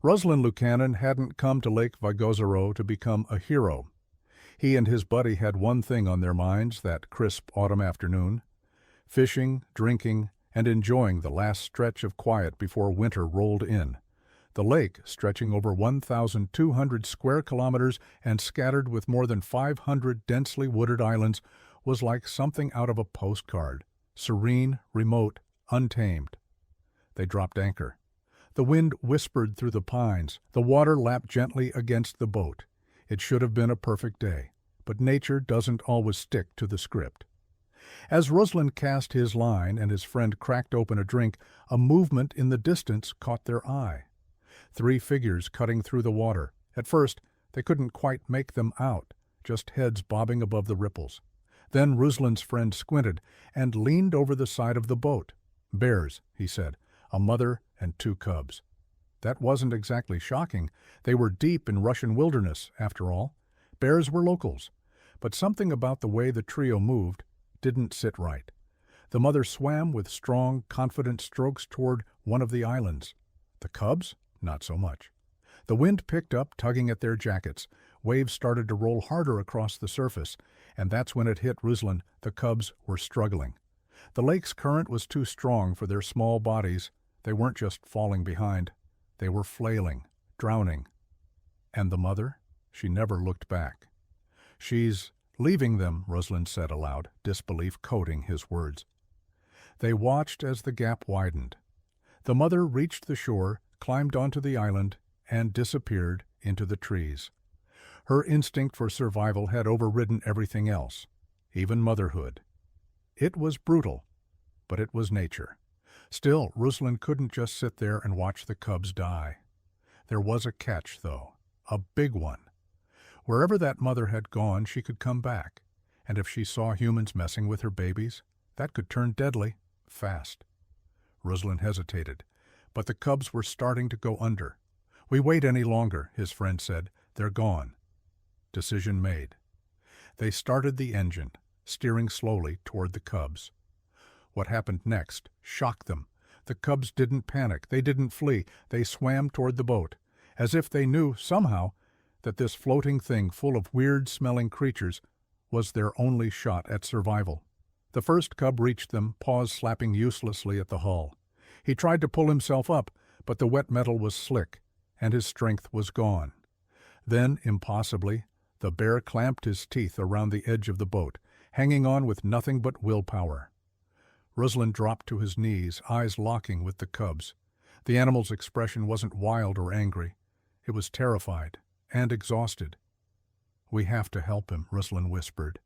Ruslan Lucanen hadn't come to Lake Vaigozero to become a hero. He and his buddy had one thing on their minds that crisp autumn afternoon: fishing, drinking, and enjoying the last stretch of quiet before winter rolled in. The lake, stretching over 1,200 square kilometers and scattered with more than 500 densely wooded islands, was like something out of a postcard: serene, remote, untamed. They dropped anchor. The wind whispered through the pines. The water lapped gently against the boat. It should have been a perfect day, but nature doesn't always stick to the script. As Ruslan cast his line and his friend cracked open a drink, a movement in the distance caught their eye. 3 figures cutting through the water. At first, they couldn't quite make them out, just heads bobbing above the ripples. Then Ruslan's friend squinted and leaned over the side of the boat. "Bears," he said, "a mother and 2 cubs." That wasn't exactly shocking. They were deep in Russian wilderness, after all. Bears were locals. But something about the way the trio moved didn't sit right. The mother swam with strong, confident strokes toward one of the islands. The cubs? Not so much. The wind picked up, tugging at their jackets. Waves started to roll harder across the surface, and that's when it hit Ruslan. The cubs were struggling. The lake's current was too strong for their small bodies. They weren't just falling behind. They were flailing, drowning. And the mother? She never looked back. "She's leaving them," Ruslan said aloud, disbelief coating his words. They watched as the gap widened. The mother reached the shore, climbed onto the island, and disappeared into the trees. Her instinct for survival had overridden everything else, even motherhood. It was brutal, but it was nature. Still, Ruslan couldn't just sit there and watch the cubs die. There was a catch, though, a big one. Wherever that mother had gone, she could come back, and if she saw humans messing with her babies, that could turn deadly, fast. Ruslan hesitated, but the cubs were starting to go under. "We wait any longer," his friend said. "They're gone." Decision made. They started the engine, steering slowly toward the cubs. What happened next shocked them. The cubs didn't panic. They didn't flee. They swam toward the boat, as if they knew, somehow, that this floating thing full of weird-smelling creatures was their only shot at survival. The first cub reached them, paws slapping uselessly at the hull. He tried to pull himself up, but the wet metal was slick, and his strength was gone. Then, impossibly, the bear clamped his teeth around the edge of the boat, hanging on with nothing but willpower. Ruslan dropped to his knees, eyes locking with the cubs. The animal's expression wasn't wild or angry. It was terrified and exhausted. "We have to help him," Ruslan whispered.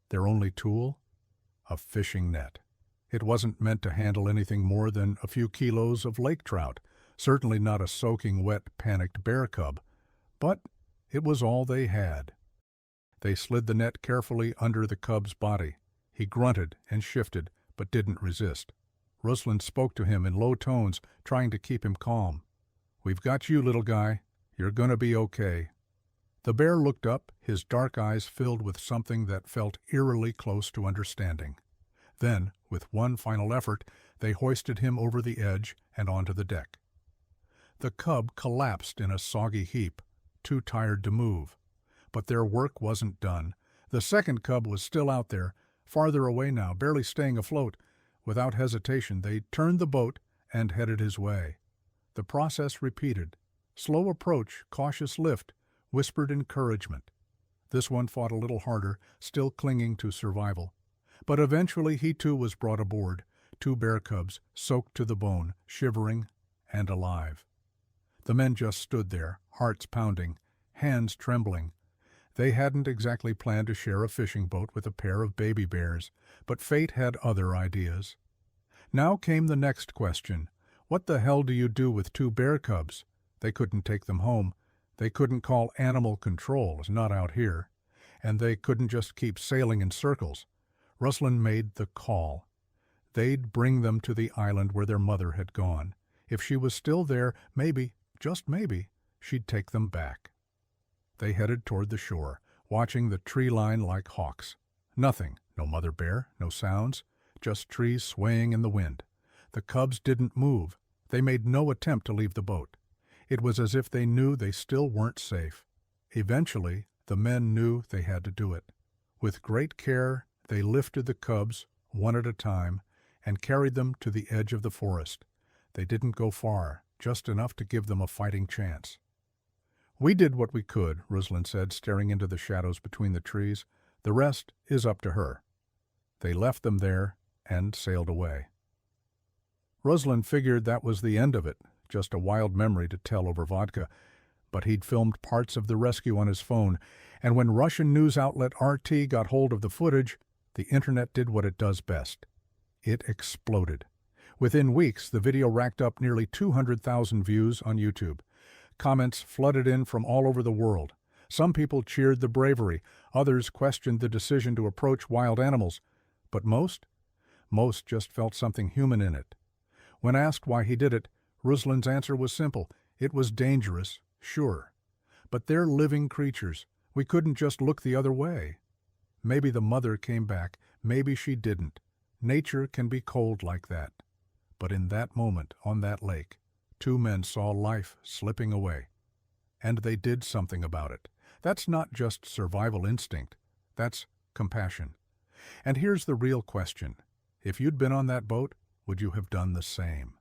Their only tool? A fishing net. It wasn't meant to handle anything more than a few kilos of lake trout, certainly not a soaking wet, panicked bear cub. But it was all they had. They slid the net carefully under the cub's body. He grunted and shifted, but didn't resist. Ruslan spoke to him in low tones, trying to keep him calm. "We've got you, little guy. You're gonna be okay." The bear looked up, his dark eyes filled with something that felt eerily close to understanding. Then, with one final effort, they hoisted him over the edge and onto the deck. The cub collapsed in a soggy heap, too tired to move. But their work wasn't done. The second cub was still out there, farther away now, barely staying afloat. Without hesitation, they turned the boat and headed his way. The process repeated. Slow approach, cautious lift, whispered encouragement. This one fought a little harder, still clinging to survival. But eventually he too was brought aboard, 2 bear cubs, soaked to the bone, shivering and alive. The men just stood there, hearts pounding, hands trembling. They hadn't exactly planned to share a fishing boat with a pair of baby bears, but fate had other ideas. Now came the next question. What the hell do you do with 2 bear cubs? They couldn't take them home. They couldn't call animal control, not out here. And they couldn't just keep sailing in circles. Ruslan made the call. They'd bring them to the island where their mother had gone. If she was still there, maybe, just maybe, she'd take them back. They headed toward the shore, watching the tree line like hawks. Nothing, no mother bear, no sounds, just trees swaying in the wind. The cubs didn't move. They made no attempt to leave the boat. It was as if they knew they still weren't safe. Eventually, the men knew they had to do it. With great care, they lifted the cubs, one at a time, and carried them to the edge of the forest. They didn't go far, just enough to give them a fighting chance. "We did what we could," Ruslan said, staring into the shadows between the trees. "The rest is up to her." They left them there and sailed away. Ruslan figured that was the end of it, just a wild memory to tell over vodka. But he'd filmed parts of the rescue on his phone, and when Russian news outlet RT got hold of the footage, the internet did what it does best. It exploded. Within weeks, the video racked up nearly 200,000 views on YouTube. Comments flooded in from all over the world. Some people cheered the bravery, others questioned the decision to approach wild animals. But most just felt something human in it. When asked why he did it, Ruslan's answer was simple. It was dangerous, sure. But they're living creatures. We couldn't just look the other way. Maybe the mother came back, maybe she didn't. Nature can be cold like that. But in that moment, on that lake, two men saw life slipping away. And they did something about it. That's not just survival instinct. That's compassion. And here's the real question. If you'd been on that boat, would you have done the same?